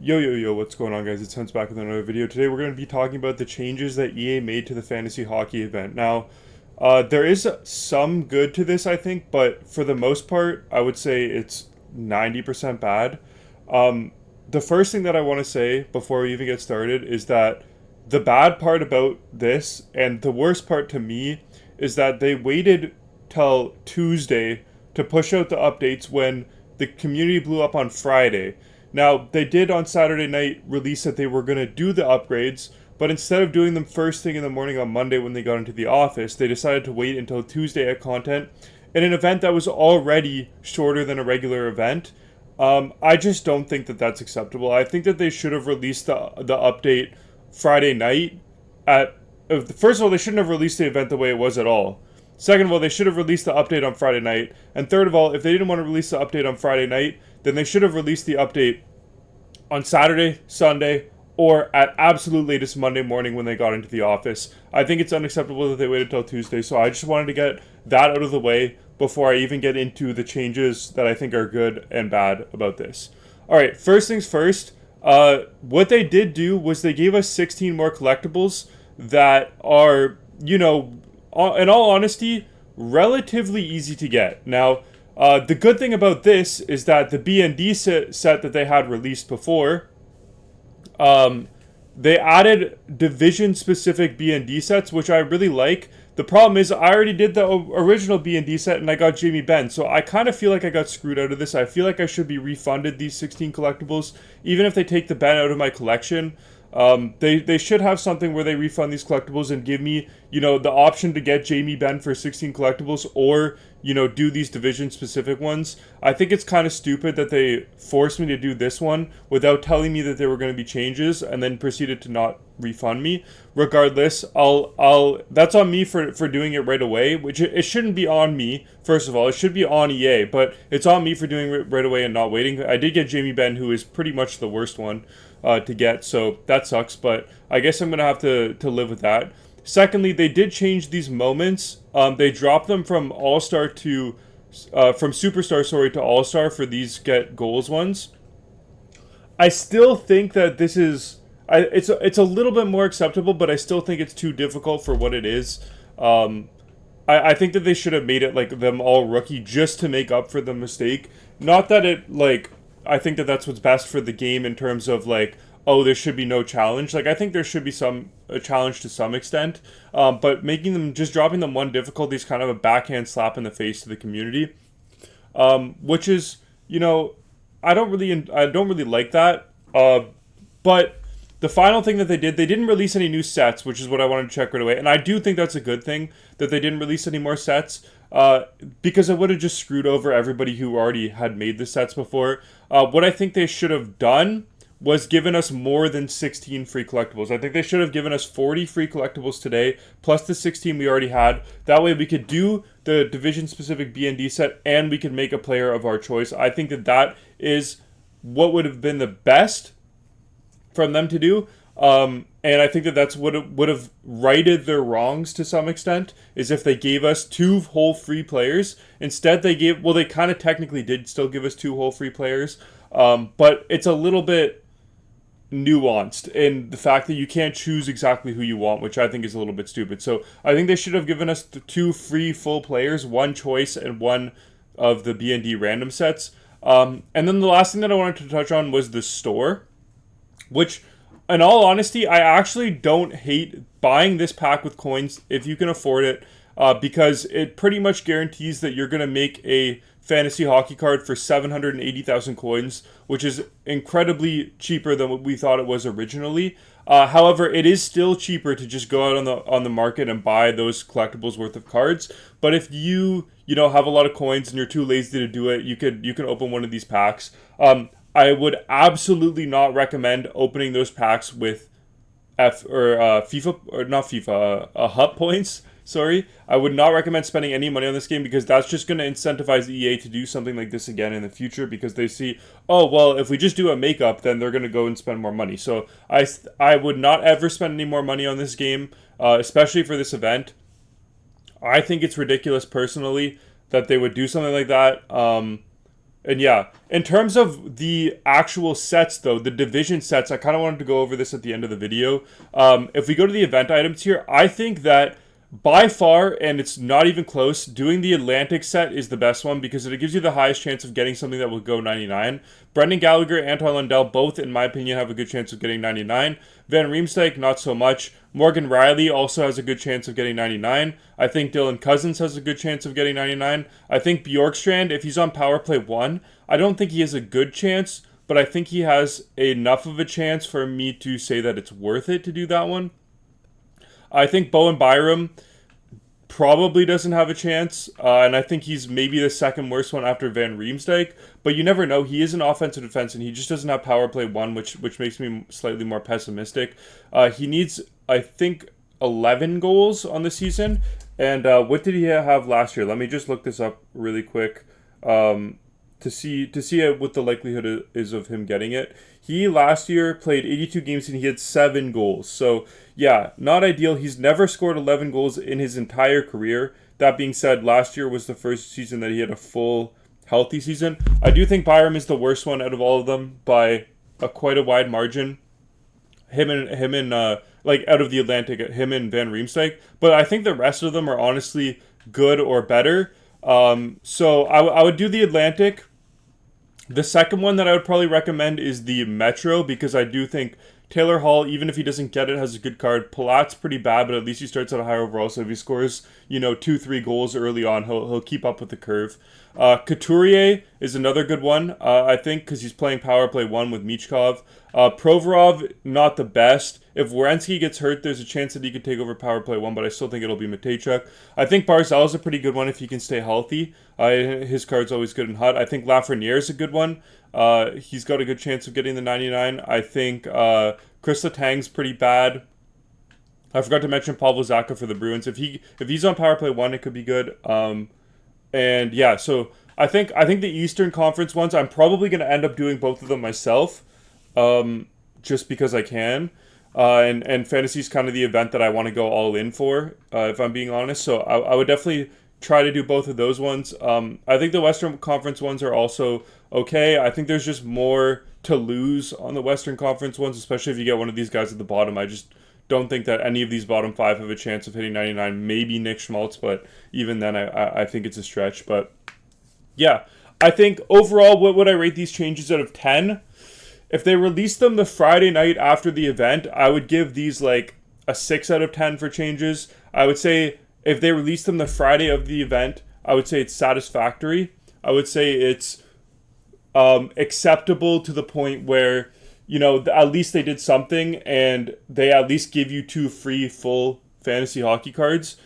Yo, what's going on, guys? It's Hunts back with another video. Today we're going to be talking about the changes that EA made to the fantasy hockey event. Now, there is some good to this, I think, but for the most part, I would say it's 90% bad. Um, the first thing that I want to say before we even get started is that the bad part about this, and the worst part to me, is that they waited till Tuesday to push out the updates when the community blew up on Friday. Now, they did on Saturday night release that they were going to do the upgrades, but instead of doing them first thing in the morning on Monday when they got into the office, they decided to wait until Tuesday at content in an event that was already shorter than a regular event. I just don't think that that's acceptable. I think that they should have released the update Friday night at. First of all, they shouldn't have released the event the way it was at all. Second of all, they should have released the update on Friday night. And third of all, if they didn't want to release the update on Friday night, then they should have released the update on Saturday, Sunday, or at absolute latest Monday morning when they got into the office. I think it's unacceptable that they waited till Tuesday, so I just wanted to get that out of the way before I even get into the changes that I think are good and bad about this. Alright, first things first, what they did do was they gave us 16 more collectibles that are, in all honesty, relatively easy to get. Now, the good thing about this is that the BND set that they had released before, they added division-specific BND sets, which I really like. The problem is I already did the original BND set and I got Jamie Benn, so I kind of feel like I got screwed out of this. I feel like I should be refunded these 16 collectibles, even if they take the Ben out of my collection. They should have something where they refund these collectibles and give me, the option to get Jamie Benn for 16 collectibles or, do these division specific ones. I think it's kind of stupid that they forced me to do this one without telling me that there were going to be changes and then proceeded to not refund me. Regardless, that's on me for doing it right away, which it shouldn't be on me. First of all, it should be on EA, but it's on me for doing it right away and not waiting. I did get Jamie Benn, who is pretty much the worst one to get, so that sucks, but I guess I'm gonna have to live with that. Secondly, they did change these moments. They dropped them from All-Star to from Superstar, to All-Star for these get goals ones. I still think that this is it's a little bit more acceptable, but I still think it's too difficult for what it is. I think that they should have made it like them all rookie just to make up for the mistake. Not that it I think that that's what's best for the game in terms of oh, there should be no challenge. I think there should be a challenge to some extent, but dropping them one difficulty is kind of a backhand slap in the face to the community, which is, I don't really like that. But the final thing that they didn't release any new sets, which is what I wanted to check right away. And I do think that's a good thing that they didn't release any more sets, because it would have just screwed over everybody who already had made the sets before. What I think they should have done was given us more than 16 free collectibles. I think they should have given us 40 free collectibles today, plus the 16 we already had. That way we could do the division-specific BND set, and we could make a player of our choice. I think that is what would have been the best from them to do. And I think that's what it would have righted their wrongs to some extent, is if they gave us 2 whole free players. Instead, they kind of technically did still give us 2 whole free players, but it's a little bit nuanced in the fact that you can't choose exactly who you want, which I think is a little bit stupid. So I think they should have given us the 2 free full players, 1 choice and 1 of the BND random sets. And then the last thing that I wanted to touch on was the store, which, in all honesty, I actually don't hate buying this pack with coins if you can afford it, because it pretty much guarantees that you're going to make a fantasy hockey card for 780,000 coins, which is incredibly cheaper than what we thought it was originally. However, it is still cheaper to just go out on the market and buy those collectibles worth of cards. But if you have a lot of coins and you're too lazy to do it, you can open one of these packs. I would absolutely not recommend opening those packs with FIFA, or not FIFA, HUT points. Sorry, I would not recommend spending any money on this game, because that's just going to incentivize EA to do something like this again in the future, because they see, oh, well, if we just do a makeup, then they're going to go and spend more money. So I would not ever spend any more money on this game, especially for this event. I think it's ridiculous, personally, that they would do something like that. And yeah, in terms of the actual sets, though, the division sets, I kind of wanted to go over this at the end of the video. If we go to the event items here, I think that by far, and it's not even close, doing the Atlantic set is the best one because it gives you the highest chance of getting something that will go 99. Brendan Gallagher, Anton Lundell, both, in my opinion, have a good chance of getting 99. Van Riemsdyk, not so much. Morgan Riley also has a good chance of getting 99. I think Dylan Cousins has a good chance of getting 99. I think Bjorkstrand, if he's on Power Play 1, I don't think he has a good chance, but I think he has enough of a chance for me to say that it's worth it to do that one. I think Bowen Byram probably doesn't have a chance, and I think he's maybe the second worst one after Van Riemsdyk, but you never know. He is an offensive defense, and he just doesn't have power play 1, which makes me slightly more pessimistic. He needs, I think, 11 goals on the season, and what did he have last year? Let me just look this up really quick to see what the likelihood is of him getting it. He last year played 82 games and he had 7 goals. So, yeah, not ideal. He's never scored 11 goals in his entire career. That being said, last year was the first season that he had a full healthy season. I do think Byram is the worst one out of all of them by quite a wide margin. Him and like out of the Atlantic, him and Van Riemsdyk. But I think the rest of them are honestly good or better. So I would do the Atlantic. The second one that I would probably recommend is the Metro because I do think Taylor Hall, even if he doesn't get it, has a good card. Palat's pretty bad, but at least he starts at a high overall. So if he scores, 2-3 goals early on, he'll keep up with the curve. Couturier is another good one, I think, because he's playing power play 1 with Michkov. Provorov, not the best. If Werenski gets hurt, there's a chance that he could take over power play 1, but I still think it'll be Matejchuk. I think Barzal is a pretty good one if he can stay healthy. His card's always good and hot. I think Lafreniere is a good one. He's got a good chance of getting the 99. I think Chris Letang's pretty bad. I forgot to mention Pavel Zacha for the Bruins. If he's on power play 1, it could be good. And yeah, so I think the Eastern Conference ones, I'm probably going to end up doing both of them myself, just because I can. And fantasy's kind of the event that I want to go all in for, if I'm being honest. So I would definitely try to do both of those ones. I think the Western Conference ones are also okay. I think there's just more to lose on the Western Conference ones, especially if you get one of these guys at the bottom. I just don't think that any of these bottom 5 have a chance of hitting 99. Maybe Nick Schmaltz, but even then I think it's a stretch. But yeah, I think overall, what would I rate these changes out of 10? If they released them the Friday night after the event, I would give these like a 6 out of 10 for changes. I would say if they released them the Friday of the event, I would say it's satisfactory. I would say it's acceptable to the point where, at least they did something and they at least give you 2 free full fantasy hockey cards.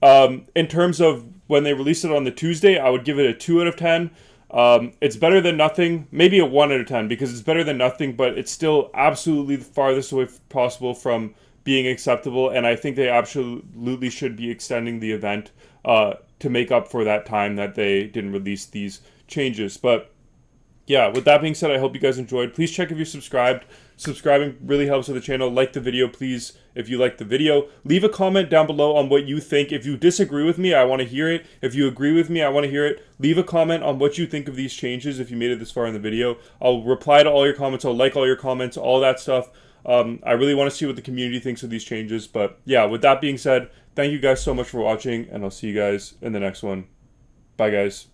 In terms of when they released it on the Tuesday, I would give it a 2 out of 10. It's better than nothing, maybe a 1 out of 10 because it's better than nothing, but it's still absolutely the farthest away possible from being acceptable, and I think they absolutely should be extending the event to make up for that time that they didn't release these changes. But yeah, with that being said, I hope you guys enjoyed. Please check if you're subscribed. Subscribing really helps with the channel. Like the video, please, if you like the video. Leave a comment down below on what you think. If you disagree with me, I want to hear it. If you agree with me, I want to hear it. Leave a comment on what you think of these changes if you made it this far in the video. I'll reply to all your comments. I'll like all your comments, all that stuff. I really want to see what the community thinks of these changes. But yeah, with that being said, thank you guys so much for watching, and I'll see you guys in the next one. Bye, guys.